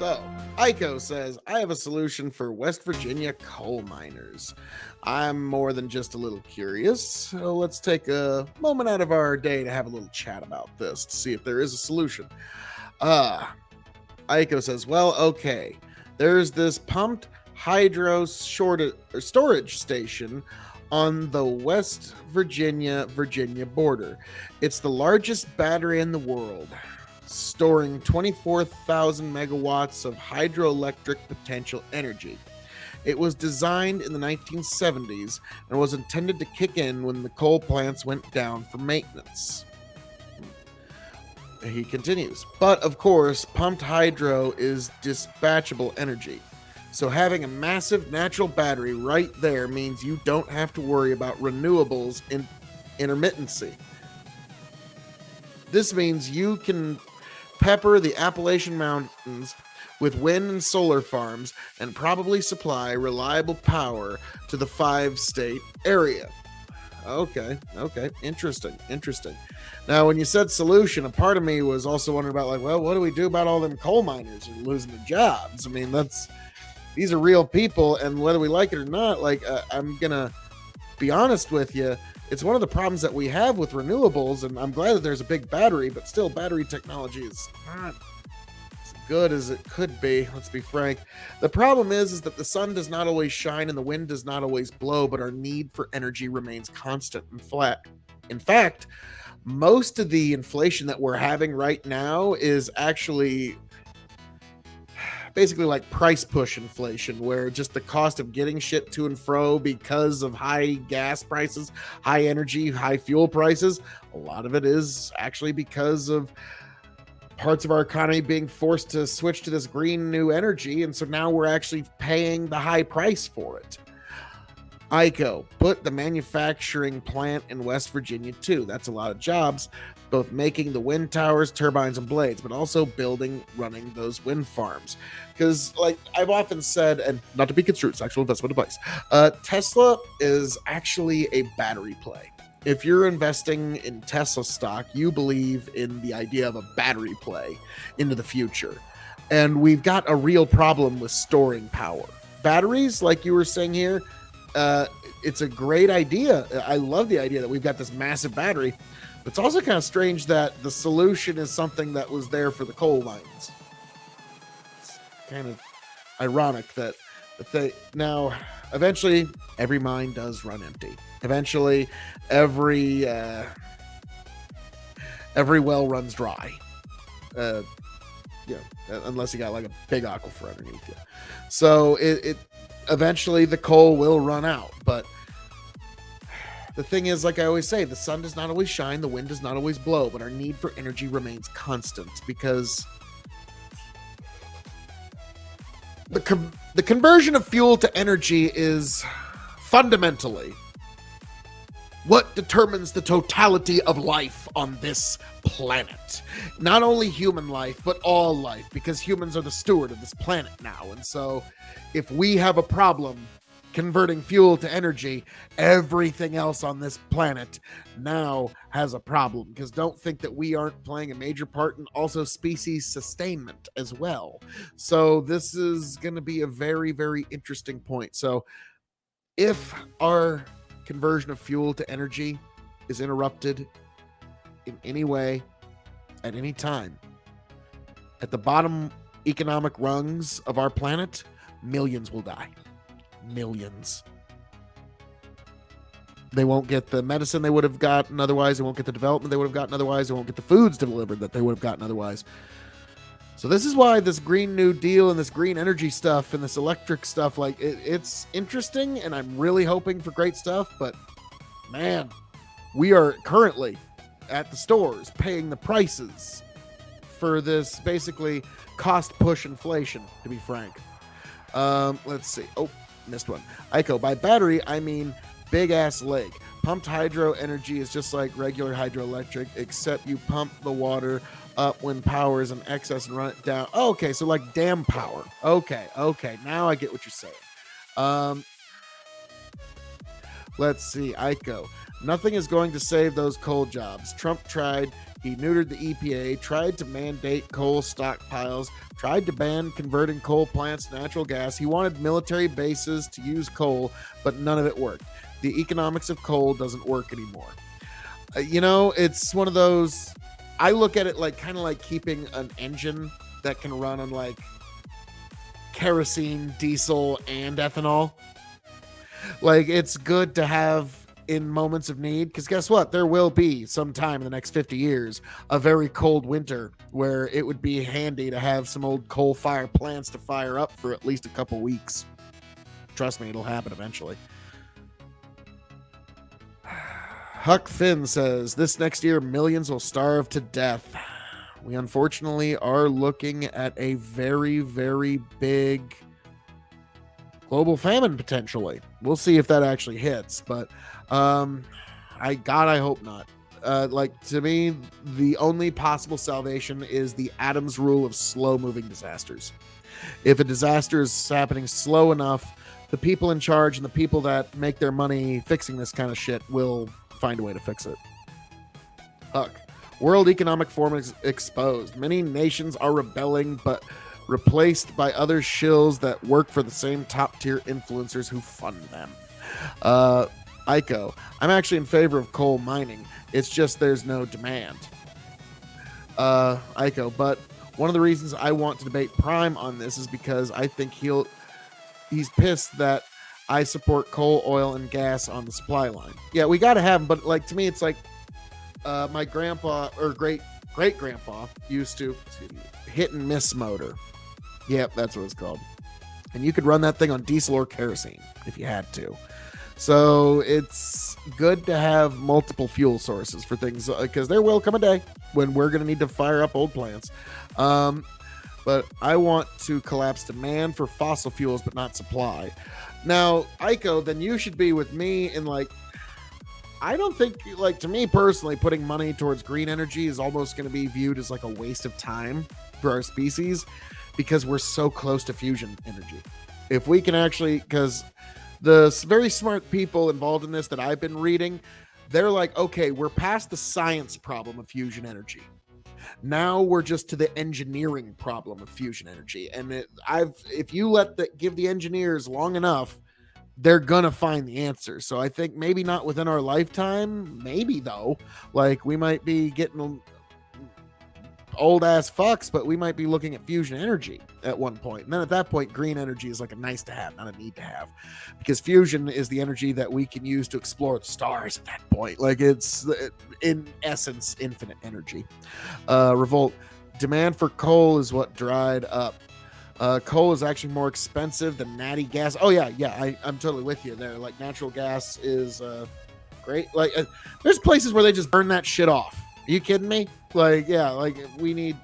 So, Aiko says, I have a solution for West Virginia coal miners. I'm more than just a little curious, so let's take a moment out of our day to have a little chat about this to see if there is a solution. Uh, Aiko says, well, okay, there's this pumped hydro storage station on the West Virginia border. It's the largest battery in the world, storing 24,000 megawatts of hydroelectric potential energy. It was designed in the 1970s and was intended to kick in when the coal plants went down for maintenance. He continues, but of course, pumped hydro is dispatchable energy. So having a massive natural battery right there means you don't have to worry about renewables in intermittency. This means you can pepper the Appalachian Mountains with wind and solar farms and probably supply reliable power to the 5-state area. Okay, interesting. Now, when you said solution, a part of me was also wondering about, like, well, what do we do about all them coal miners who are losing their jobs? I mean, these are real people, and whether we like it or not, like, I'm gonna be honest with you, it's one of the problems that we have with renewables, and I'm glad that there's a big battery, but still, battery technology is not as good as it could be, let's be frank. The problem is that the sun does not always shine and the wind does not always blow, but our need for energy remains constant and flat. In fact, most of the inflation that we're having right now is actually basically like price push inflation, where just the cost of getting shit to and fro because of high gas prices, high energy, high fuel prices, a lot of it is actually because of parts of our economy being forced to switch to this green new energy, and so now we're actually paying the high price for it. Aiko, put the manufacturing plant in West Virginia too. That's a lot of jobs, both making the wind towers, turbines, and blades, but also running those wind farms. Because, like I've often said, and not to be construed, it's actual investment advice, Tesla is actually a battery play. If you're investing in Tesla stock, you believe in the idea of a battery play into the future. And we've got a real problem with storing power. Batteries, like you were saying here, it's a great idea. I love the idea that we've got this massive battery, but it's also kind of strange that the solution is something that was there for the coal mines. It's kind of ironic that now eventually every mine does run empty. Eventually every well runs dry. Unless you got like a big aquifer underneath you. So it eventually the coal will run out. But the thing is, like I always say, the sun does not always shine, the wind does not always blow, but our need for energy remains constant because the conversion of fuel to energy is fundamentally what determines the totality of life on this planet. Not only human life, but all life, because humans are the steward of this planet now. And so if we have a problem converting fuel to energy, everything else on this planet now has a problem. Because don't think that we aren't playing a major part in also species sustainment as well. So this is going to be a very, very interesting point. So if our conversion of fuel to energy is interrupted in any way at any time, at the bottom economic rungs of our planet, millions will die. Millions. They won't get the medicine they would have gotten otherwise. They won't get the development they would have gotten otherwise. They won't get the foods delivered that they would have gotten otherwise. So this is why this Green New Deal and this green energy stuff and this electric stuff, like it's interesting, and I'm really hoping for great stuff. But man, we are currently at the stores paying the prices for this basically cost push inflation, to be frank. Let's see. Oh, missed one. Aiko, by battery, I mean big ass lake. Pumped hydro energy is just like regular hydroelectric, except you pump the water up when power is in excess and run it down. Oh, okay, so like dam power. Okay. Now I get what you're saying. Let's see, Aiko. Nothing is going to save those coal jobs. Trump tried. He neutered the EPA, tried to mandate coal stockpiles, tried to ban converting coal plants to natural gas. He wanted military bases to use coal, but none of it worked. The economics of coal doesn't work anymore. It's one of those, I look at it like kind of like keeping an engine that can run on like kerosene, diesel, and ethanol. Like, it's good to have in moments of need, because guess what? There will be sometime in the next 50 years a very cold winter where it would be handy to have some old coal fire plants to fire up for at least a couple weeks. Trust me, it'll happen eventually. Huck Finn says, this next year, millions will starve to death. We unfortunately are looking at a very, very big global famine potentially. We'll see if that actually hits, but I hope not. To me, the only possible salvation is the Adams rule of slow-moving disasters. If a disaster is happening slow enough, the people in charge and the people that make their money fixing this kind of shit will find a way to fix it. Huck. World Economic Forum is exposed. Many nations are rebelling, but replaced by other shills that work for the same top-tier influencers who fund them. Ico. I'm actually in favor of coal mining. It's just there's no demand. Ico. But one of the reasons I want to debate Prime on this is because I think he's pissed that I support coal, oil, and gas on the supply line. Yeah, we got to have them, but like to me, it's like my grandpa or great-grandpa used to hit and miss motor. Yep, that's what it's called. And you could run that thing on diesel or kerosene if you had to. So it's good to have multiple fuel sources for things, because there will come a day when we're going to need to fire up old plants. But I want to collapse demand for fossil fuels, but not supply. Now, Ico, then you should be with me in I don't think, to me personally, putting money towards green energy is almost going to be viewed as a waste of time for our species, because we're so close to fusion energy. If we can actually, because the very smart people involved in this that I've been reading, they're like, okay, we're past the science problem of fusion energy. Now we're just to the engineering problem of fusion energy. And if you give the engineers long enough, they're gonna find the answer. So I think maybe not within our lifetime, maybe though, we might be getting old ass fucks, but we might be looking at fusion energy at one point. And then at that point, green energy is a nice to have, not a need to have, because fusion is the energy that we can use to explore the stars at that point. It's in essence infinite energy. Revolt. Demand for coal is what dried up. Coal is actually more expensive than natty gas. Oh yeah, I'm totally with you there. Natural gas is great. There's places where they just burn that shit off. Are you kidding me? We need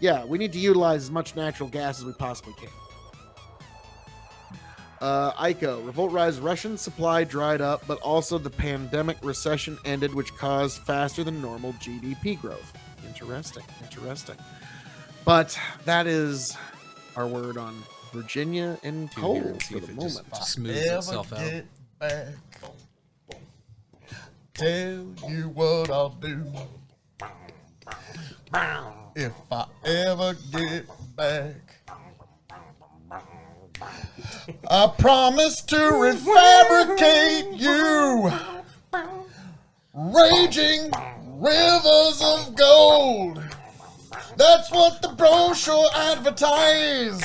to utilize as much natural gas as we possibly can. Ico. Revolt rise. Russian supply dried up, but also the pandemic recession ended, which caused faster than normal GDP growth. Interesting. But that is our word on Virginia and coal for the moment. Smooths itself out. Get back, tell you what I'll do. If I ever get back, I promise to refabricate you raging rivers of gold. That's what the brochure advertised.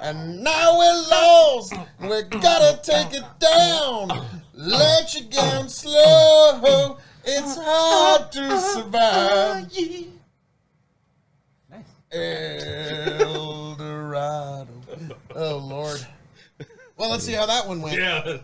And now we're lost. We gotta take it down. Let you down slow. It's hard to survive. Nice. El Dorado. Oh, Lord. Well, let's see how that one went. Yeah.